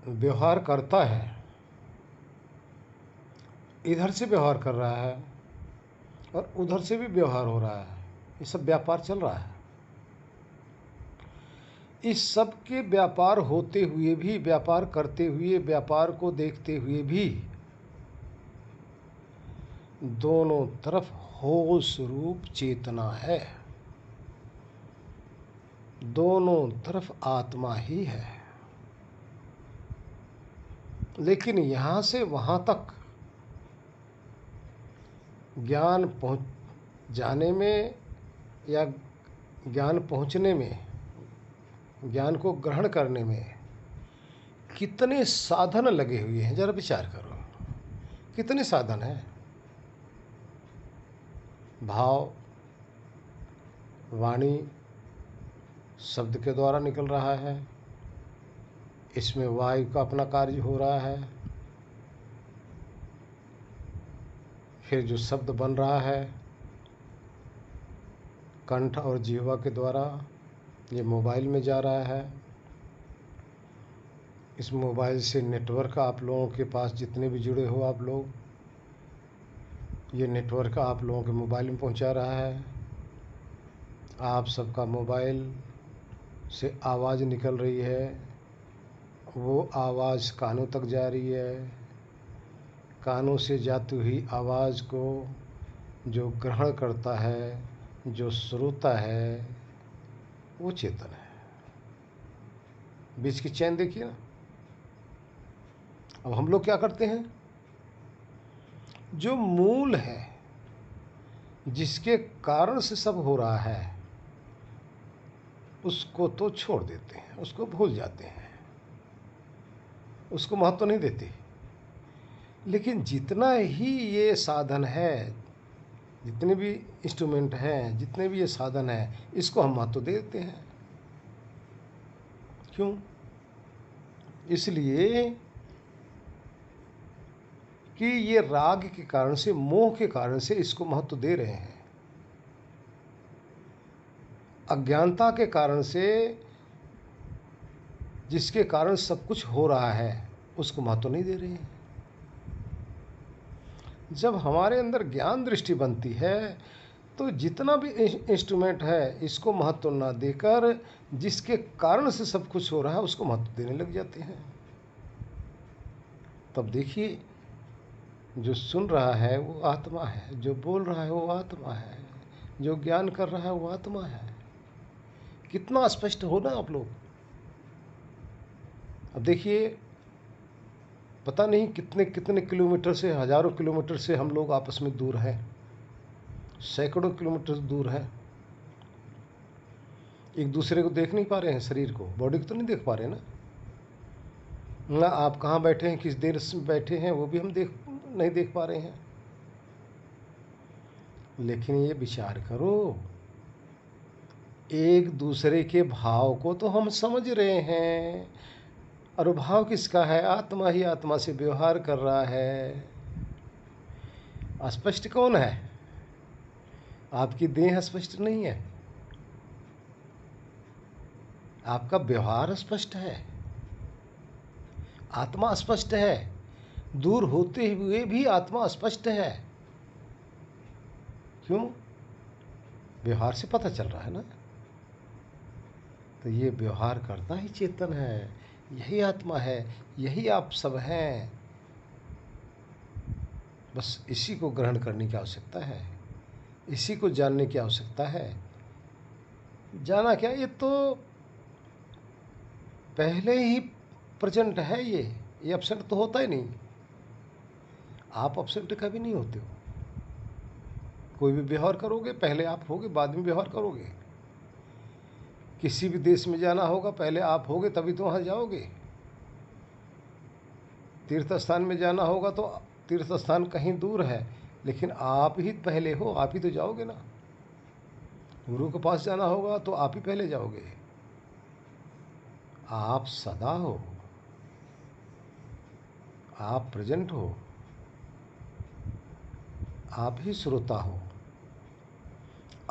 व्यवहार करता है, इधर से व्यवहार कर रहा है और उधर से भी व्यवहार हो रहा है, ये सब व्यापार चल रहा है। इस सब के व्यापार होते हुए भी, व्यापार करते हुए, व्यापार को देखते हुए भी दोनों तरफ होश रूप चेतना है, दोनों तरफ आत्मा ही है। लेकिन यहाँ से वहाँ तक ज्ञान पहुँच जाने में या ज्ञान पहुँचने में, ज्ञान को ग्रहण करने में कितने साधन लगे हुए हैं, जरा विचार करो। कितने साधन हैं? भाव, वाणी शब्द के द्वारा निकल रहा है, इसमें वायु का अपना कार्य हो रहा है, फिर जो शब्द बन रहा है कंठ और जिह्वा के द्वारा, ये मोबाइल में जा रहा है। इस मोबाइल से नेटवर्क आप लोगों के पास जितने भी जुड़े हो आप लोग, ये नेटवर्क आप लोगों के मोबाइल में पहुंचा रहा है। आप सबका मोबाइल से आवाज़ निकल रही है, वो आवाज़ कानों तक जा रही है। कानों से जाती हुई आवाज़ को जो ग्रहण करता है, जो श्रोता है, वो चेतन है। बीच की चैन देखिए ना। अब हम लोग क्या करते हैं, जो मूल है, जिसके कारण से सब हो रहा है, उसको तो छोड़ देते हैं, उसको भूल जाते हैं, उसको महत्व नहीं देते। लेकिन जितना ही ये साधन है, जितने भी इंस्ट्रूमेंट हैं, जितने भी ये साधन हैं, इसको हम महत्व देते हैं। क्यों? इसलिए कि ये राग के कारण से, मोह के कारण से इसको महत्व दे रहे हैं। अज्ञानता के कारण से, जिसके कारण सब कुछ हो रहा है, उसको महत्व नहीं दे रहे हैं। जब हमारे अंदर ज्ञान दृष्टि बनती है तो जितना भी इंस्ट्रूमेंट है, इसको महत्व ना देकर जिसके कारण से सब कुछ हो रहा है उसको महत्व देने लग जाते हैं। तब देखिए, जो सुन रहा है वो आत्मा है, जो बोल रहा है वो आत्मा है, जो ज्ञान कर रहा है वो आत्मा है। कितना स्पष्ट हो ना आप लोग। अब देखिए, पता नहीं कितने कितने किलोमीटर से, हजारों किलोमीटर से हम लोग आपस में दूर हैं, सैकड़ों किलोमीटर दूर हैं, एक दूसरे को देख नहीं पा रहे हैं, शरीर को, बॉडी को तो नहीं देख पा रहे ना आप कहाँ बैठे हैं, किस देर से बैठे हैं, वो भी हम नहीं देख पा रहे हैं। लेकिन ये विचार करो, एक दूसरे के भाव को तो हम समझ रहे हैं, और भाव किसका है? आत्मा ही आत्मा से व्यवहार कर रहा है। अस्पष्ट कौन है? आपकी देह स्पष्ट नहीं है, आपका व्यवहार स्पष्ट है, आत्मा स्पष्ट है। दूर होते हुए भी आत्मा स्पष्ट है। क्यों? व्यवहार से पता चल रहा है ना। तो ये व्यवहार करता ही चेतन है, यही आत्मा है, यही आप सब हैं। बस इसी को ग्रहण करने की आवश्यकता है, इसी को जानने की आवश्यकता है। जाना क्या, ये तो पहले ही प्रेजेंट है। ये अपसेंट तो होता ही नहीं। आप अपसेंट कभी नहीं होते हो। कोई भी व्यवहार करोगे, पहले आप होगे, बाद में व्यवहार करोगे। किसी भी देश में जाना होगा, पहले आप होगे तभी तो वहाँ जाओगे। तीर्थ स्थान में जाना होगा तो तीर्थ स्थान कहीं दूर है, लेकिन आप ही पहले हो, आप ही तो जाओगे ना। गुरु के पास जाना होगा तो आप ही पहले जाओगे। आप सदा हो, आप प्रेजेंट हो, आप ही श्रोता हो,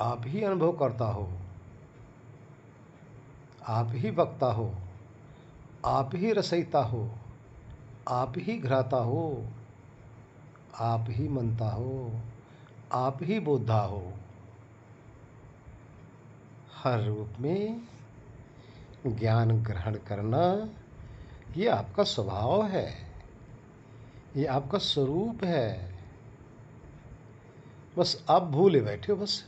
आप ही अनुभव करता हो, आप ही वक्ता हो, आप ही रचयिता हो, आप ही घ्राता हो, आप ही मनता हो, आप ही बोधा हो। हर रूप में ज्ञान ग्रहण करना ये आपका स्वभाव है, ये आपका स्वरूप है। बस आप भूले बैठे हो, बस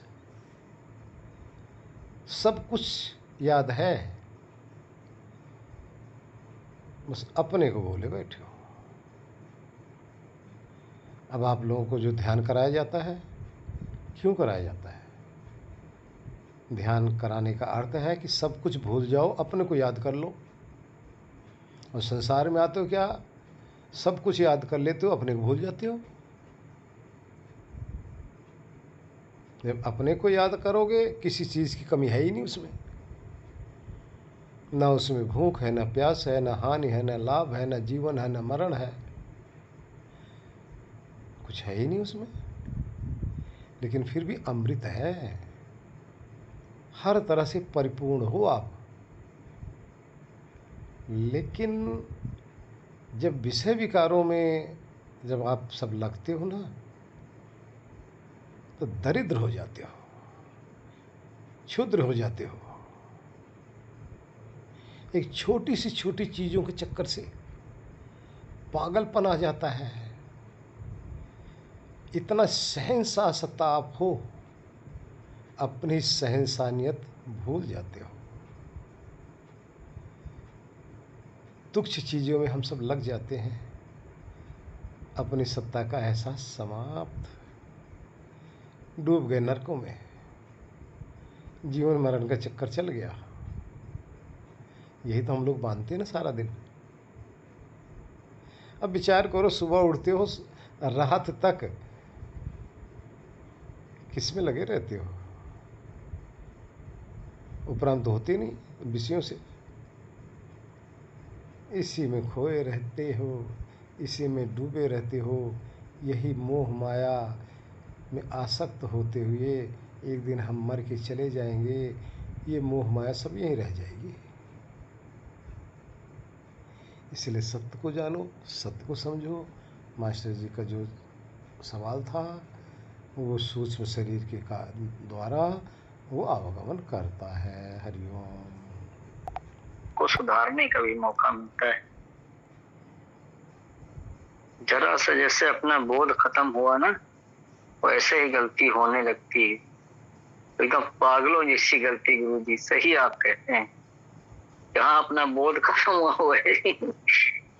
सब कुछ याद है, बस अपने को भूले बैठे हो। अब आप लोगों को जो ध्यान कराया जाता है, क्यों कराया जाता है? ध्यान कराने का अर्थ है कि सब कुछ भूल जाओ, अपने को याद कर लो। और संसार में आते हो क्या, सब कुछ याद कर लेते हो, अपने को भूल जाते हो। जब अपने को याद करोगे, किसी चीज़ की कमी है ही नहीं उसमें। ना उसमें भूख है, ना प्यास है, ना हानि है, ना लाभ है, ना जीवन है, ना मरण है, कुछ है ही नहीं उसमें। लेकिन फिर भी अमृत है, हर तरह से परिपूर्ण हो आप। लेकिन जब विषय विकारों में जब आप सब लगते हो ना, तो दरिद्र हो जाते हो, क्षुद्र हो जाते हो। एक छोटी सी छोटी चीज़ों के चक्कर से पागलपन आ जाता है। इतना शहंशाह सत्ता आप हो, अपनी शहंशानियत भूल जाते हो। तुच्छ चीज़ों में हम सब लग जाते हैं, अपनी सत्ता का एहसास समाप्त। डूब गए नरकों में, जीवन मरण का चक्कर चल गया। यही तो हम लोग मानते हैं ना सारा दिन। अब विचार करो, सुबह उठते हो, रात तक किस में लगे रहते हो? उपरांत तो होते नहीं विषयों से, इसी में खोए रहते हो, इसी में डूबे रहते हो। यही मोह माया में आसक्त होते हुए एक दिन हम मर के चले जाएंगे। ये मोह माया सब यहीं रह जाएगी। इसलिए सत्य को जानो, सत्य को समझो। मास्टर जी का जो सवाल था, वो सूक्ष्म शरीर के द्वारा वो आवागमन करता है। हरिओम को सुधारने का भी मौका मिलता है। जरा सा जैसे अपना बोध खत्म हुआ ना, वैसे ही गलती होने लगती है। तो एकदम पागलों जैसी गलती, गुरु जी सही आप कहते हैं। जहाँ अपना बोध खत्म हुआ वैसे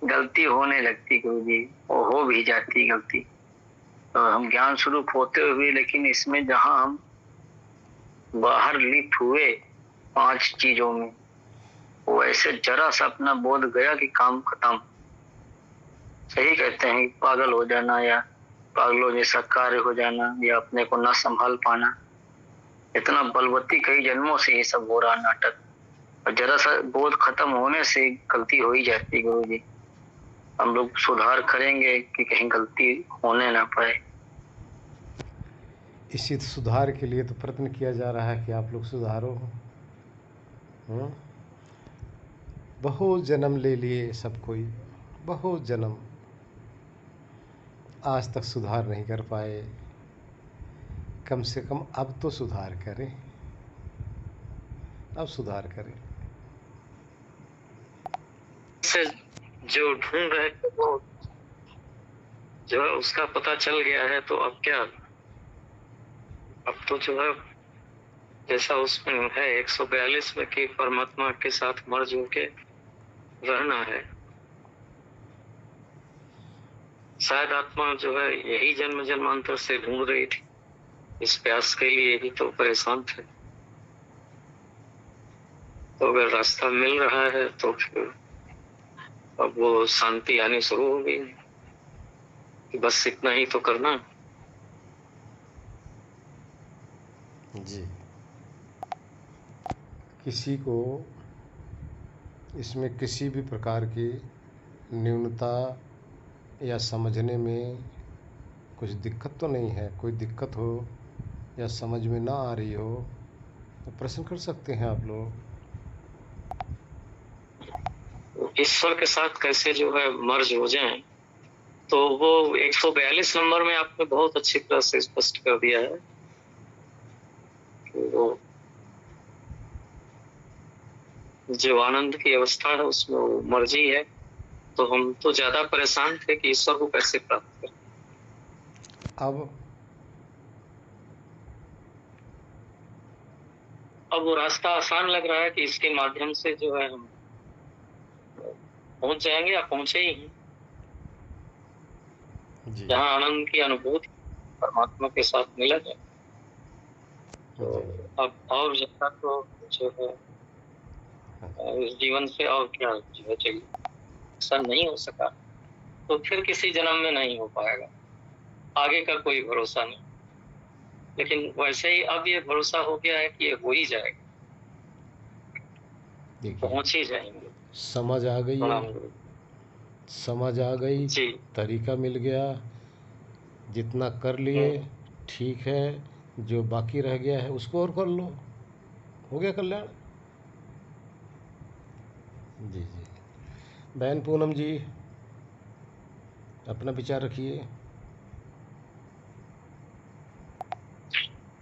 गलती होने लगती गुरु जी, वो हो भी जाती गलती। तो हम ज्ञान स्वरूप होते हुए, लेकिन इसमें जहाँ हम बाहर लिप्त हुए 5 चीजों में, वो ऐसे जरा सा अपना बोध गया कि काम खत्म। सही कहते हैं, पागल हो जाना या पागलों जैसा कार्य हो जाना या अपने को न संभाल पाना, इतना बलवती कई जन्मों से ये सब हो रहा नाटक। और जरा सा बोध खत्म होने से गलती हो ही जाती गुरु जी। हम लोग सुधार करेंगे कि कहीं गलती होने ना पाए। इसी सुधार के लिए तो प्रयत्न किया जा रहा है कि आप लोग सुधारो। बहुत जन्म ले लिए सब कोई, बहुत जन्म, आज तक सुधार नहीं कर पाए। कम से कम अब तो सुधार करें, अब सुधार करें। से जो ढूंढ रहे थे वो जो है उसका पता चल गया है, तो अब क्या, अब तो जो है जैसा उसमें है 142 में कि परमात्मा के साथ मर्ज होके रहना है। शायद आत्मा जो है यही जन्म जन्मांतर से ढूंढ रही थी, इस प्यास के लिए ही तो परेशान थे। तो अगर रास्ता मिल रहा है तो फिर अब वो शांति आनी शुरू हो गई कि बस इतना ही तो करना। जी, किसी को इसमें किसी भी प्रकार की न्यूनता या समझने में कुछ दिक्कत तो नहीं है। कोई दिक्कत हो या समझ में ना आ रही हो तो प्रश्न कर सकते हैं आप लोग। ईश्वर के साथ कैसे जो है मर्ज हो जाएं, तो वो 142 नंबर में आपने बहुत अच्छी तरह से स्पष्ट कर दिया है कि वो जो आनंद की अवस्था है उसमें वो मर्जी है। तो हम तो ज्यादा परेशान थे कि ईश्वर को कैसे प्राप्त करें। अब वो रास्ता आसान लग रहा है कि इसके माध्यम से जो है हम पहुंच जाएंगे या पहुंचे ही हैं, जहाँ आनंद की अनुभूति परमात्मा के साथ मिला जाए। तो अब और ज्यादा तो जो है इस जीवन से और क्या जो है चाहिए, ऐसा नहीं हो सका तो फिर किसी जन्म में नहीं हो पाएगा, आगे का कोई भरोसा नहीं। लेकिन वैसे ही अब ये भरोसा हो गया है कि ये हो ही जाएगा, पहुंच ही जाएंगे। समझ आ गई है, समझ आ गई जी, तरीका मिल गया, जितना कर लिए ठीक है, जो बाकी रह गया है उसको और कर लो, हो गया कल्याण। जी जी। बहन पूनम जी अपना विचार रखिए।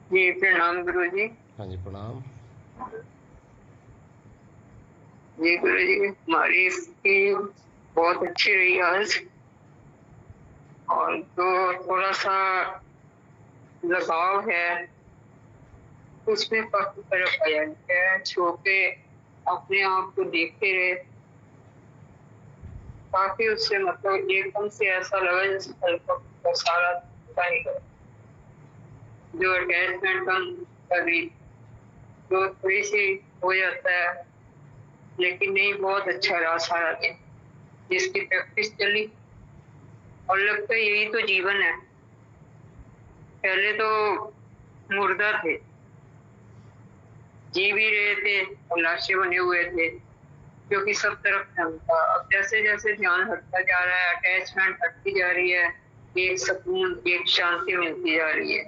जी प्रणाम गुरु जी। हाँ जी प्रणाम। जी गुरु जी, हमारी स्थिति बहुत अच्छी रही आज, और जो थोड़ा सा लगाव है उसमें काफी फर्क आया है। छो के अपने आप को देखते रहे, काफी उससे मतलब एकदम से ऐसा लगा जैसे सारा नहीं कर, जो अटैचमेंट हम कभी जो थोड़ी सी हो जाता है, लेकिन नहीं बहुत अच्छा रहा सारा दिन जिसकी प्रैक्टिस चली, और लगता है यही तो जीवन है। पहले तो मुर्दा थे, जी भी रहे थे और लाशें बने हुए थे, क्योंकि सब तरफ ध्यान था। अब जैसे जैसे ध्यान हटता जा रहा है, अटैचमेंट हटती जा रही है, एक सुकून एक शांति मिलती जा रही है,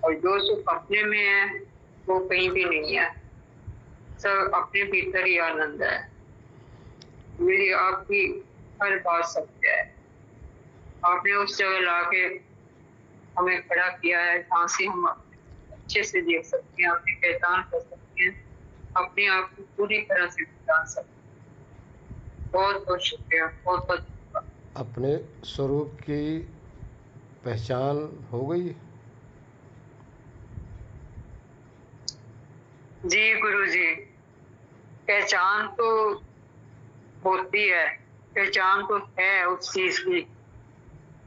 और जो सुख अपने में है वो कहीं भी नहीं है, सब अपने भीतर ही आनंद है। मेरी आपकी हर बात सत्य है, आपने उस जगह लाके हमें खड़ा किया है जहाँ से हम अच्छे से देख सकते हैं, अपनी पहचान कर सकते हैं, अपने आप को पूरी तरह से पहचान सकते हैं। बहुत बहुत शुक्रिया, बहुत बहुत। अपने स्वरूप की पहचान हो गई। जी गुरु जी, पहचान तो होती है, पहचान तो है उस चीज की,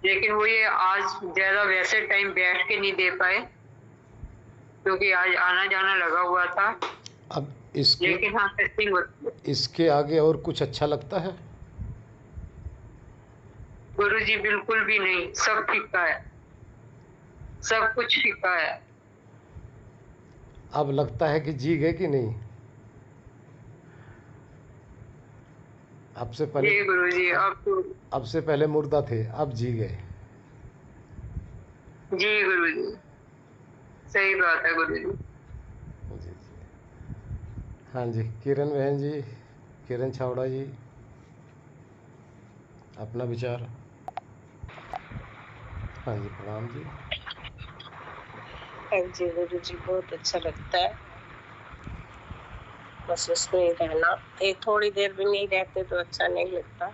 लेकिन वो ये आज ज्यादा वैसे टाइम बैठ के नहीं दे पाए क्योंकि आज आना जाना लगा हुआ था। अब इसके लेकिन हाँ टेस्टिंग होती है। इसके आगे और कुछ अच्छा लगता है? गुरु जी बिल्कुल भी नहीं, सब फीका है, सब कुछ फीका है। अब लगता है कि जी गए कि नहीं? अब से पहले जी गुरु जी, अब से पहले मुर्दा थे, अब जी गए। जी गुरु जी, सही बात है गुरु जी। जी जी। हाँ जी किरण बहन जी, किरण छावड़ा जी अपना विचार। हाँ जी प्रणाम जी। हाँ जी गुरु जी, बहुत अच्छा लगता है बस उसमें ही रहना। एक थोड़ी देर भी नहीं रहते तो अच्छा नहीं लगता,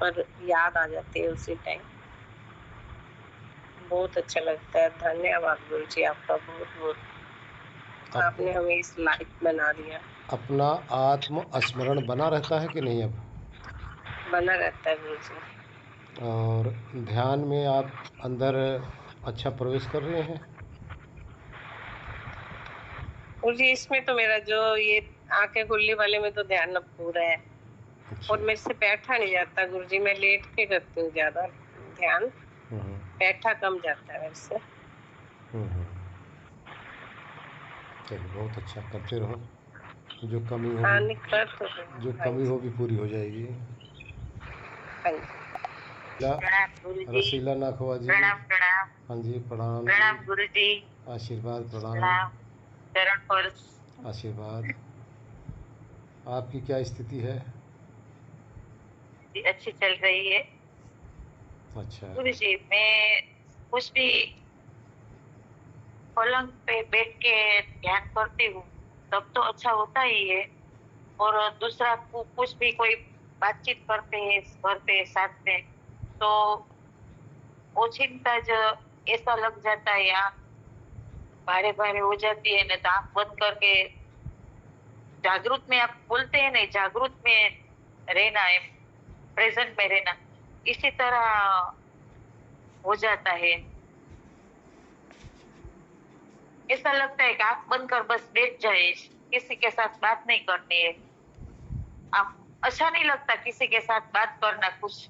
पर याद आ जाती है उसी टाइम, बहुत अच्छा लगता है। धन्यवाद गुरु जी आपका, बहुत बहुत आपने हमें इस लाइफ बना दिया। अपना आत्म स्मरण बना रहता है कि नहीं? अब बना रहता है गुरु जी। और ध्यान में आप अंदर अच्छा प्रवेश कर रहे हैं? गुरु जी इसमें तो मेरा जो ये आंखें खुलने वाले में तो ध्यान अब पूरा है। और मेरे से बैठा नहीं जाता गुरु जी, मैं लेट के करती हूँ ज्यादा ध्यान, बैठा कम जाता है मेरे से। चलिए बहुत अच्छा, करते रहो। जो कमी हाँ होगी, निकल तो जो कमी होगी पूरी हो जाएगी। रसीला नाखवा जी, प्रणाम प्रणाम। हाँ जी प्रणाम। प्रणाम गुरु जी। आशीर्वाद प्रणाम। चरण पर आशीर्वाद। आपकी क्या स्थिति है? जी अच्छी चल रही है। अच्छा। गुरु जी मैं कुछ भी पलंग पे बैठ के ध्यान करती हूँ तब तो अच्छा होता ही है, और दूसरा कुछ भी कोई बातचीत करते हैं घर पे साथ में, तो ओछिंता जो ऐसा लग जाता है, आँख भारे भारे हो जाती है ना, तो आँख बंद करके जागृत में, आप बोलते हैं नहीं, जागृत में रहना है, प्रेजेंट में रहना, इसी तरह हो जाता है। ऐसा लगता है कि आँख बंद कर बस बैठ जाए, किसी के साथ बात नहीं करनी है। आप अच्छा नहीं लगता किसी के साथ बात करना, कुछ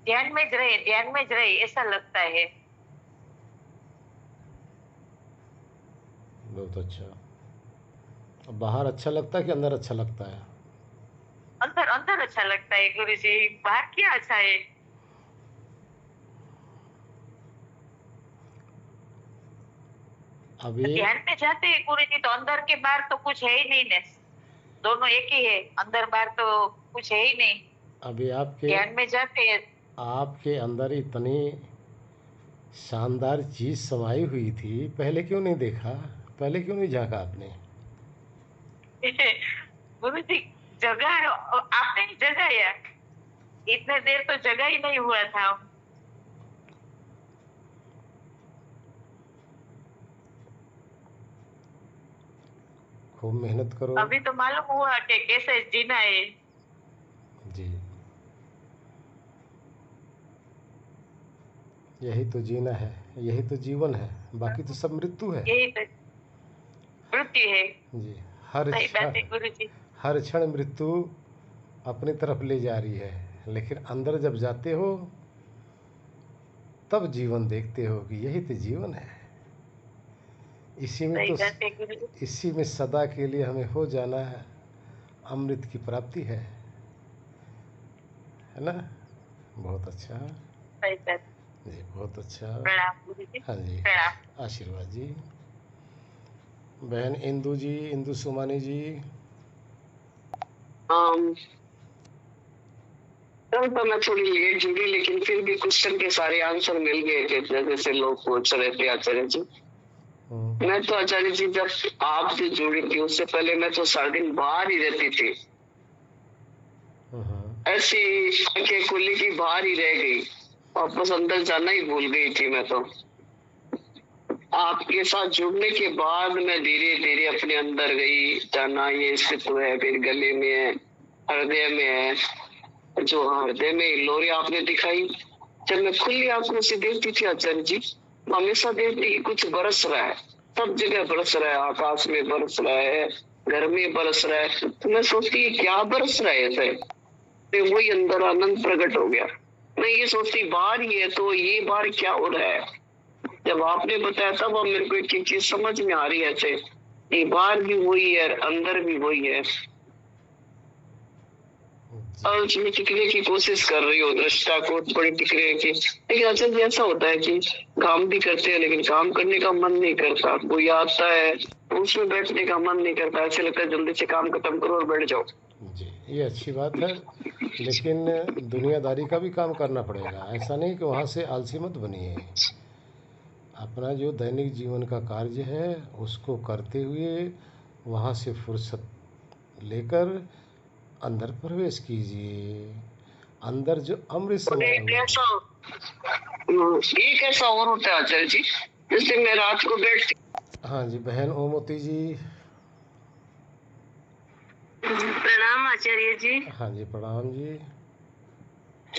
ध्यान में ज रहे ऐसा लगता है। बहुत अच्छा। अब बाहर अच्छा लगता है कि अंदर अच्छा लगता है? अंदर अंदर अच्छा लगता है गुरु जी, बाहर क्या अच्छा है। अभी ध्यान में जाते हैं गुरु जी तो अंदर के बाहर तो कुछ है ही नहीं ने, दोनों एक ही है, अंदर बाहर तो कुछ है ही नहीं। अभी ध्यान में जाते हैं आपके अंदर इतनी शानदार चीज़ समाई हुई थी, पहले क्यों नहीं देखा? पहले क्यों नहीं झांका आपने? गुरु जी जगह आपने ही जगाया, इतने देर तो जगह ही नहीं हुआ था। खूब मेहनत करो। अभी तो मालूम हुआ कि कैसे जीना है। जी, यही तो जीना है, यही तो जीवन है, बाकी तो सब मृत्यु है। यही तो मृत्यु है। जी, हर सही बात क्षण, है गुरु जी। हर क्षण मृत्यु अपनी तरफ ले जा रही है, लेकिन अंदर जब जाते हो तब जीवन देखते हो कि यही तो जीवन है। इसी में सही तो, बात है गुरु जी। इसी में सदा के लिए हमें हो जाना है, अमृत की प्राप्ति है ना? बहुत अच्छा सही बात। जी, बहुत अच्छा। प्रणाम गुरु जी। हाँ जी, प्रणाम। आशीर्वाद जी। बहन इंदू जी, इंदु सुमानी जी। कल तो मैं थोड़ी लेट जुड़ी, लेकिन फिर भी क्वेश्चन के सारे आंसर मिल गए थे जैसे लोग पूछ रहे थे आचार्य जी। मैं तो आचार्य जी जब आपसे जुड़ी थी उससे पहले मैं तो सारा दिन बाहर ही रहती थी, ऐसी आंखें खुली की बाहर ही रह गई, वापस अंदर जाना ही भूल गई थी मैं तो। आपके साथ जुड़ने के बाद मैं धीरे धीरे अपने अंदर गई, जाना ये अस्तित्व है, फिर गले में है, हृदय में है, जो हृदय में लोरी आपने दिखाई, जब मैं खुली आंखों से देखती थी आचार्य जी, हमेशा देखती कि कुछ बरस रहा है, सब जगह बरस रहा है, आकाश में बरस रहा है, घर में बरस रहा है, तो मैं सोचती क्या बरस रहा है ऐसे, तो वही अंदर आनंद प्रकट हो गया। मैं ये सोचती बाहर ही है तो ये बाहर क्या हो रहा है, जब आपने बताया तब अब मेरे को एक एक चीज समझ में आ रही है, ऐसे कि बाहर भी वही है अंदर भी वही है, और उसमें टिकने की कोशिश कर रही हो दृष्टा को थोड़ी टिकने की। लेकिन अच्छा जी ऐसा होता है कि काम भी करते हैं लेकिन काम करने का मन नहीं करता, कोई आता है उसमें बैठने का मन नहीं करता, ऐसे लगता है जल्दी से काम खत्म करो और बैठ जाओ। जी, ये अच्छी बात है, लेकिन दुनियादारी का भी काम करना पड़ेगा, ऐसा नहीं कि वहाँ से आलसी मत बनिए। अपना जो दैनिक जीवन का कार्य है उसको करते हुए वहाँ से फुर्सत लेकर अंदर प्रवेश कीजिए। अंदर जो अमृत समाया हुआ है। ये कैसा और होता है आचार्य जी, जैसे मैं रात को बैठ। हाँ जी, बहन ओमवती जी। प्रणाम आचार्य जी। हाँ जी, प्रणाम जी।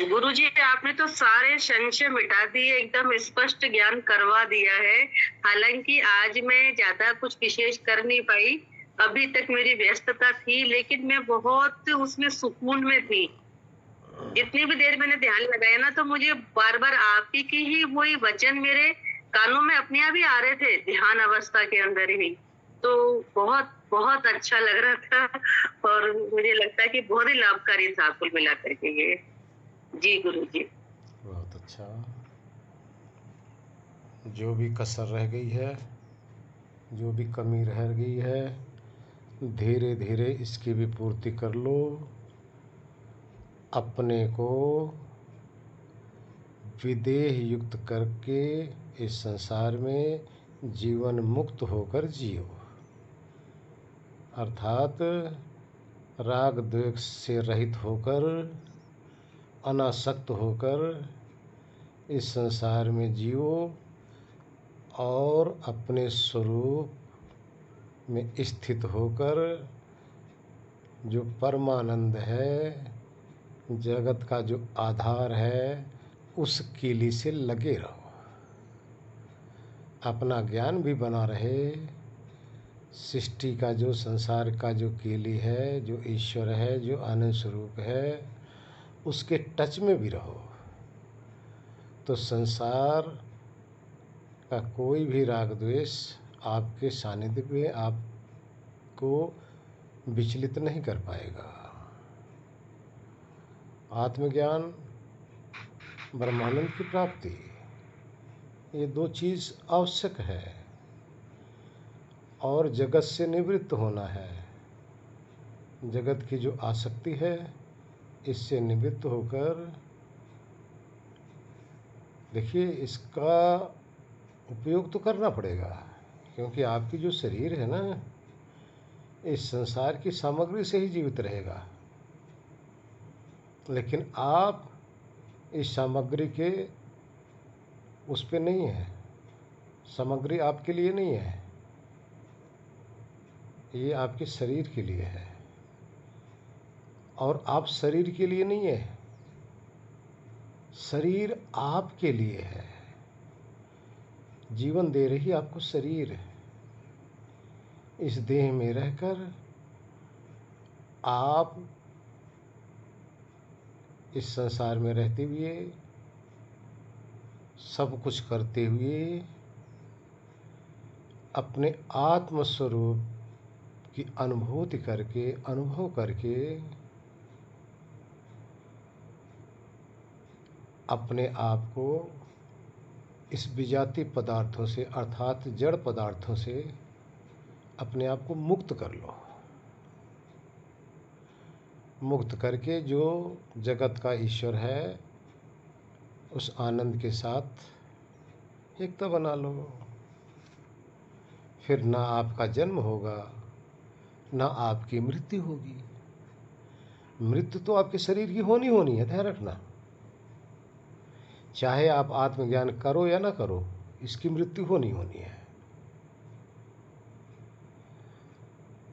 गुरु जी आपने तो सारे संशय मिटा दिए, एकदम स्पष्ट ज्ञान करवा दिया है। हालांकि आज मैं ज्यादा कुछ विशेष कर नहीं पाई, अभी तक मेरी व्यस्तता थी, लेकिन मैं बहुत उसमें सुकून में थी। जितनी भी देर मैंने ध्यान लगाया ना, तो मुझे बार बार आप ही वही वचन मेरे कानों में अपने आप ही आ रहे थे, ध्यान अवस्था के अंदर ही। तो बहुत बहुत अच्छा लग रहा था, और मुझे लगता है कि बहुत ही लाभकारी था कुल मिलाकर के ये। जी गुरु जी। बहुत अच्छा। जो भी कसर रह गई है, जो भी कमी रह गई है, धीरे धीरे इसकी भी पूर्ति कर लो। अपने को विदेह युक्त करके इस संसार में जीवन मुक्त होकर जियो, अर्थात राग द्वेष से रहित होकर, अनासक्त होकर इस संसार में जियो और अपने स्वरूप में स्थित होकर जो परमानंद है, जगत का जो आधार है, उस कीली से लगे रहो। अपना ज्ञान भी बना रहे, सृष्टि का जो, संसार का जो कीली है, जो ईश्वर है, जो आनंद स्वरूप है, उसके टच में भी रहो। तो संसार का कोई भी राग द्वेष आपके सानिध्य में आपको विचलित नहीं कर पाएगा। आत्मज्ञान, ब्रह्मानंद की प्राप्ति, ये दो चीज़ आवश्यक है। और जगत से निवृत्त होना है। जगत की जो आसक्ति है, इससे निवृत्त होकर, देखिए इसका उपयोग तो करना पड़ेगा, क्योंकि आपकी जो शरीर है ना, इस संसार की सामग्री से ही जीवित रहेगा। लेकिन आप इस सामग्री के उस पे नहीं है, सामग्री आपके लिए नहीं है, ये आपके शरीर के लिए है। और आप शरीर के लिए नहीं है, शरीर आपके लिए है। जीवन दे रही आपको शरीर है। इस देह में रहकर आप इस संसार में रहते हुए, सब कुछ करते हुए, अपने आत्मस्वरूप की अनुभूति करके, अनुभव करके अपने आप को इस विजातीय पदार्थों से, अर्थात जड़ पदार्थों से अपने आप को मुक्त कर लो। मुक्त करके जो जगत का ईश्वर है, उस आनंद के साथ एकता बना लो। फिर ना आपका जन्म होगा, ना आपकी मृत्यु होगी। मृत्यु तो आपके शरीर की होनी है, ध्यान रखना। चाहे आप आत्मज्ञान करो या ना करो, इसकी मृत्यु होनी है।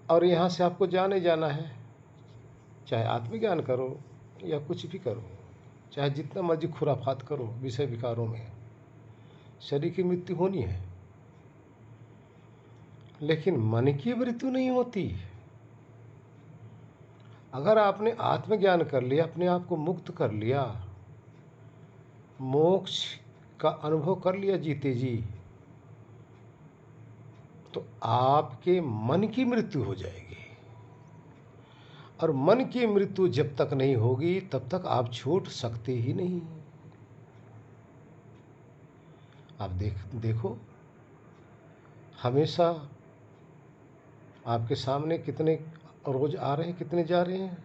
और यहाँ से आपको जाना है, चाहे आत्मज्ञान करो या कुछ भी करो, चाहे जितना मर्जी खुराफात करो विषय विकारों में, शरीर की मृत्यु होनी है। लेकिन मन की मृत्यु नहीं होती। अगर आपने आत्मज्ञान कर लिया, अपने आप को मुक्त कर लिया, मोक्ष का अनुभव कर लिया जीते जी, तो आपके मन की मृत्यु हो जाएगी। और मन की मृत्यु जब तक नहीं होगी, तब तक आप छूट सकते ही नहीं। आप देखो, हमेशा आपके सामने कितने रोज आ रहे हैं, कितने जा रहे हैं।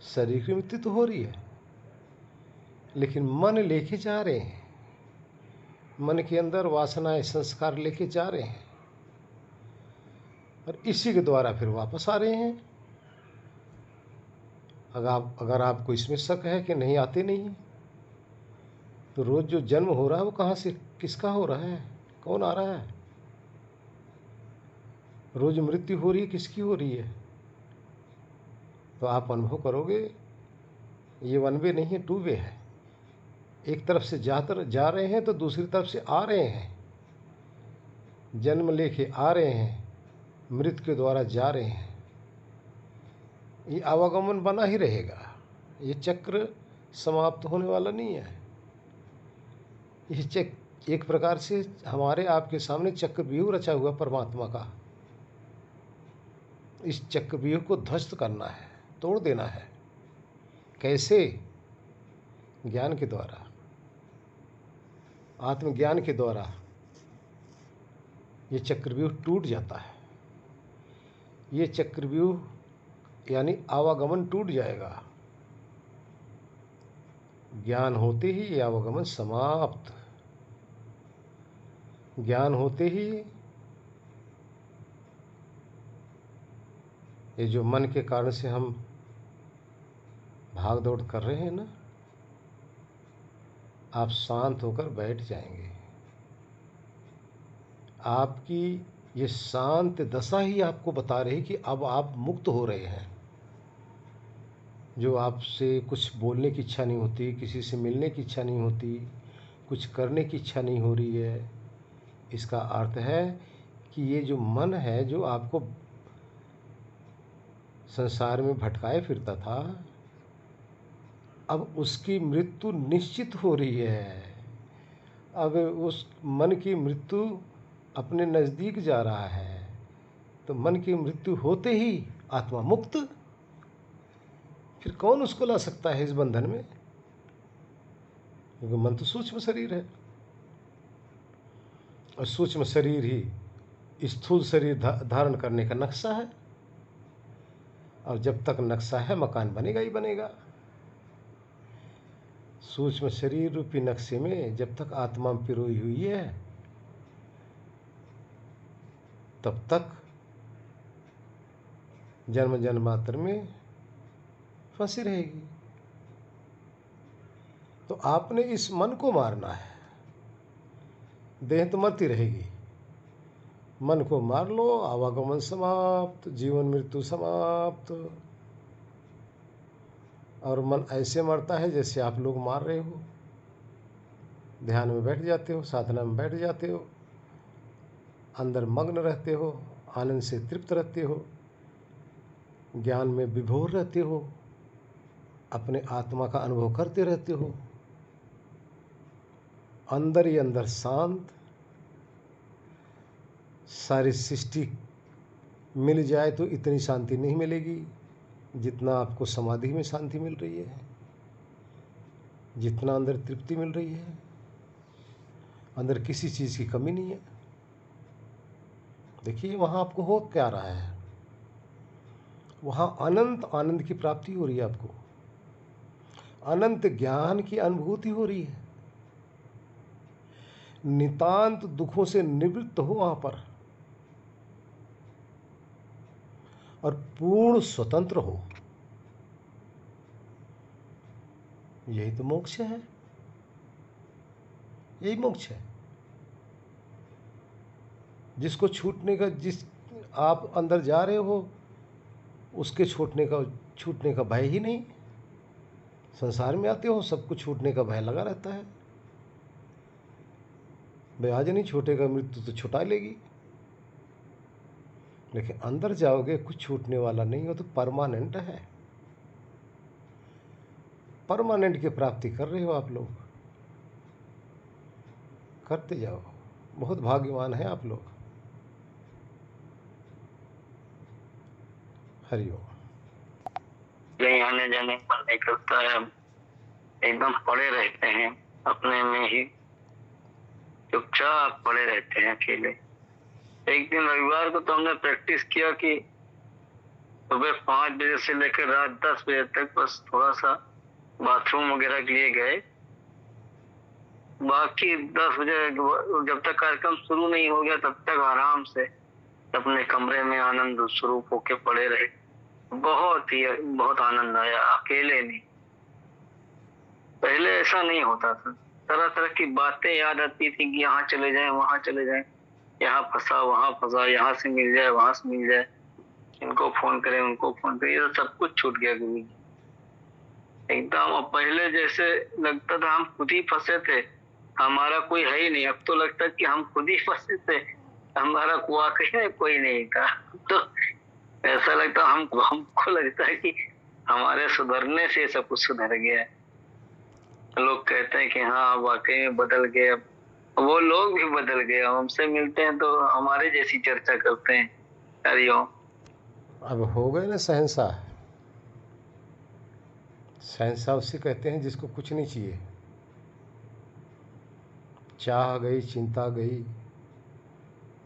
शरीर की मृत्यु तो हो रही है, लेकिन मन लेके जा रहे हैं। मन के अंदर वासनाएं, संस्कार लेके जा रहे हैं, और इसी के द्वारा फिर वापस आ रहे हैं। अगर आपको इसमें शक है कि नहीं आते नहीं, तो रोज जो जन्म हो रहा है वो कहाँ से, किसका हो रहा है, कौन आ रहा है? रोज मृत्यु हो रही है, किसकी हो रही है? तो आप अनुभव करोगे, ये वन वे नहीं है, टू वे है। एक तरफ से जा रहे हैं तो दूसरी तरफ से आ रहे हैं। जन्म लेके आ रहे हैं, मृत्यु के द्वारा जा रहे हैं। ये आवागमन बना ही रहेगा। ये चक्र समाप्त होने वाला नहीं है। ये चक्र एक प्रकार से हमारे आपके सामने चक्रव्यूह रचा हुआ परमात्मा का। इस चक्रव्यूह को ध्वस्त करना है, तोड़ देना है। कैसे? ज्ञान के द्वारा, आत्मज्ञान के द्वारा ये चक्रव्यूह टूट जाता है। ये चक्रव्यूह यानी आवागमन टूट जाएगा। ज्ञान होते ही ये अवगमन समाप्त। ज्ञान होते ही ये जो मन के कारण से हम भाग दौड़ कर रहे हैं ना, आप शांत होकर बैठ जाएंगे। आपकी ये शांत दशा ही आपको बता रही कि अब आप मुक्त हो रहे हैं। जो आपसे कुछ बोलने की इच्छा नहीं होती, किसी से मिलने की इच्छा नहीं होती, कुछ करने की इच्छा नहीं हो रही है, इसका अर्थ है कि ये जो मन है जो आपको संसार में भटकाए फिरता था, अब उसकी मृत्यु निश्चित हो रही है। अब उस मन की मृत्यु अपने नज़दीक जा रहा है। तो मन की मृत्यु होते ही आत्मा मुक्त। फिर कौन उसको ला सकता है इस बंधन में? क्योंकि मन तो सूक्ष्म शरीर है, और सूक्ष्म शरीर ही स्थूल शरीर धारण करने का नक्शा है। और जब तक नक्शा है मकान बनेगा ही बनेगा। सूक्ष्म शरीर रूपी नक्शे में जब तक आत्मा पिरोई हुई है तब तक जन्म जन्मांतर में फंसी रहेगी। तो आपने इस मन को मारना है। देह तो मरती रहेगी, मन को मार लो, आवागमन समाप्त, जीवन मृत्यु समाप्त। और मन ऐसे मरता है जैसे आप लोग मार रहे हो। ध्यान में बैठ जाते हो, साधना में बैठ जाते हो, अंदर मग्न रहते हो, आनंद से तृप्त रहते हो, ज्ञान में विभोर रहते हो, अपने आत्मा का अनुभव करते रहते हो, अंदर ही अंदर शांत। सारी सृष्टि मिल जाए तो इतनी शांति नहीं मिलेगी जितना आपको समाधि में शांति मिल रही है, जितना अंदर तृप्ति मिल रही है। अंदर किसी चीज़ की कमी नहीं है। देखिए वहाँ आपको हो क्या रहा है, वहाँ अनंत आनंद की प्राप्ति हो रही है, आपको अनंत ज्ञान की अनुभूति हो रही है। नितांत दुखों से निवृत्त हो वहाँ पर, और पूर्ण स्वतंत्र हो। यही तो मोक्ष है, यही मोक्ष है। जिसको छूटने का, जिस आप अंदर जा रहे हो उसके छूटने का भय ही नहीं। संसार में आते हो सबको छूटने का भय लगा रहता है। भाई आज नहीं छूटेगा, मृत्यु तो छुटा लेगी। लेकिन अंदर जाओगे कुछ छूटने वाला नहीं हो, तो परमानेंट है। परमानेंट की प्राप्ति कर रहे हो आप लोग, करते जाओ। बहुत भाग्यवान है आप लोग। हरिओम। कहीं आने जाने का नहीं करता है, एकदम पड़े रहते हैं अपने में ही, चुपचाप पड़े रहते हैं अकेले। एक दिन रविवार को तो हमने प्रैक्टिस किया कि सुबह 5 बजे से लेकर रात 10 बजे तक बस थोड़ा सा बाथरूम वगैरह के लिए गए। बाकी 10 बजे जब तक कार्यक्रम शुरू नहीं हो गया तब तक आराम से अपने कमरे में आनंद स्वरूप होके पड़े रहे। बहुत आनंद आया, अकेले नहीं। पहले ऐसा नहीं होता था। तरह तरह की बातें याद आती थी कि यहाँ चले जाएं, वहां चले जाएं, यहाँ फंसा वहां फंसा, यहाँ से मिल जाए वहां से मिल जाए, इनको फोन करें उनको फोन करें, ये तो सब कुछ छूट गया गुरु जी एकदम। अब पहले जैसे लगता था हम खुद ही फंसे थे, हमारा कोई है ही नहीं। अब तो लगता है कि हम खुद ही फंसे थे, हमारा वाकई में कोई नहीं था। तो ऐसा लगता हमको लगता है कि हमारे सुधरने से सब कुछ सुधर गया है। लोग कहते हैं कि हाँ वाकई में बदल गए। अब वो लोग भी बदल गए, हमसे मिलते हैं तो हमारे जैसी चर्चा करते हैं। हरिओम। अब हो गए ना शहंशाह। शहंशाह उसे कहते हैं जिसको कुछ नहीं चाहिए। चाह गई, चिंता गई,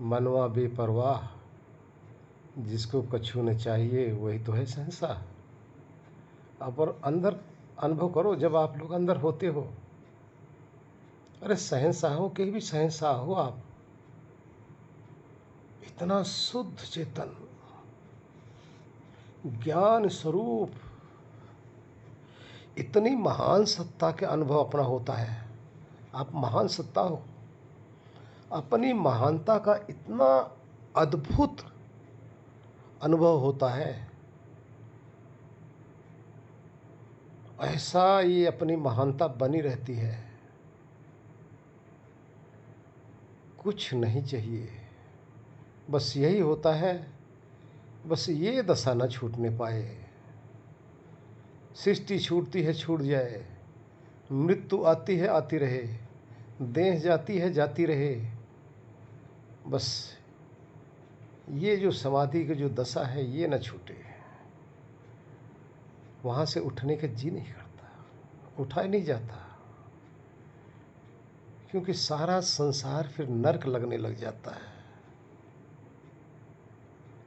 मनवा बेपरवाह, जिसको कछु न चाहिए वही तो है शहंशाह। अब और अंदर अनुभव करो जब आप लोग अंदर होते हो। अरे शहंशाहों के भी शहंशाह हो आप। इतना शुद्ध चेतन ज्ञान स्वरूप, इतनी महान सत्ता के अनुभव अपना होता है। आप महान सत्ता हो। अपनी महानता का इतना अद्भुत अनुभव होता है। ऐसा ये अपनी महानता बनी रहती है। कुछ नहीं चाहिए, बस यही होता है। बस ये दशा न छूटने पाए। सृष्टि छूटती है छूट जाए, मृत्यु आती है आती रहे, देह जाती है जाती रहे। बस ये जो समाधि की जो दशा है ये न छूटे। वहाँ से उठने का जी नहीं करता, उठा ही नहीं जाता, क्योंकि सारा संसार फिर नर्क लगने लग जाता है।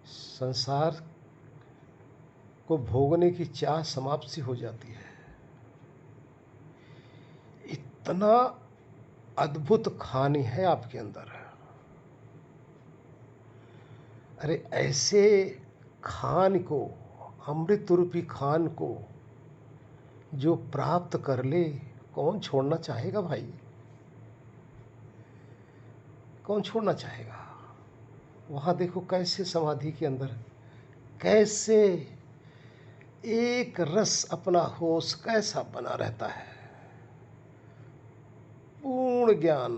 संसार को भोगने की चाह समाप्ति हो जाती है। इतना अद्भुत खानी है आपके अंदर। अरे ऐसे खान को, अमृत रूपी खान को जो प्राप्त कर ले, कौन छोड़ना चाहेगा भाई? कौन छोड़ना चाहेगा? वहाँ देखो कैसे समाधि के अंदर कैसे एक रस अपना होश कैसा बना रहता है। पूर्ण ज्ञान,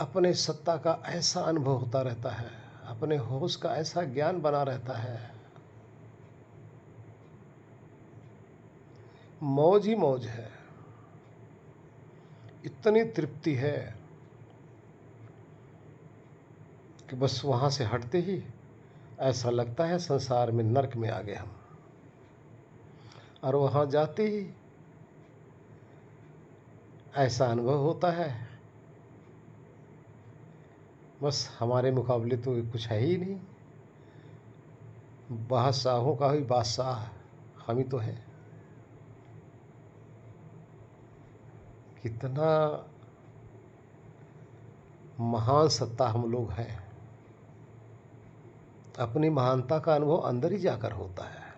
अपने सत्ता का ऐसा अनुभव होता रहता है, अपने होश का ऐसा ज्ञान बना रहता है। मौज ही मौज है। इतनी तृप्ति है कि बस वहाँ से हटते ही ऐसा लगता है संसार में नर्क में आ गए हम, और वहाँ जाते ही ऐसा अनुभव होता है बस हमारे मुकाबले तो कुछ है ही नहीं। बादशाहों का ही बादशाह हम ही तो है। कितना महान सत्ता हम लोग हैं। अपनी महानता का अनुभव अंदर ही जाकर होता है।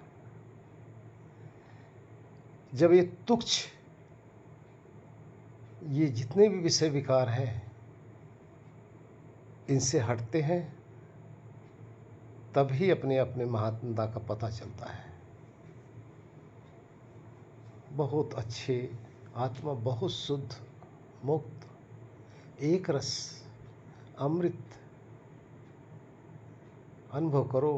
जब ये तुच्छ, ये जितने भी विषय विकार हैं, इनसे हटते हैं, तभी अपने अपने महानता का पता चलता है। बहुत अच्छे आत्मा, बहुत शुद्ध, मुक्त, एक रस, अमृत अनुभव करो।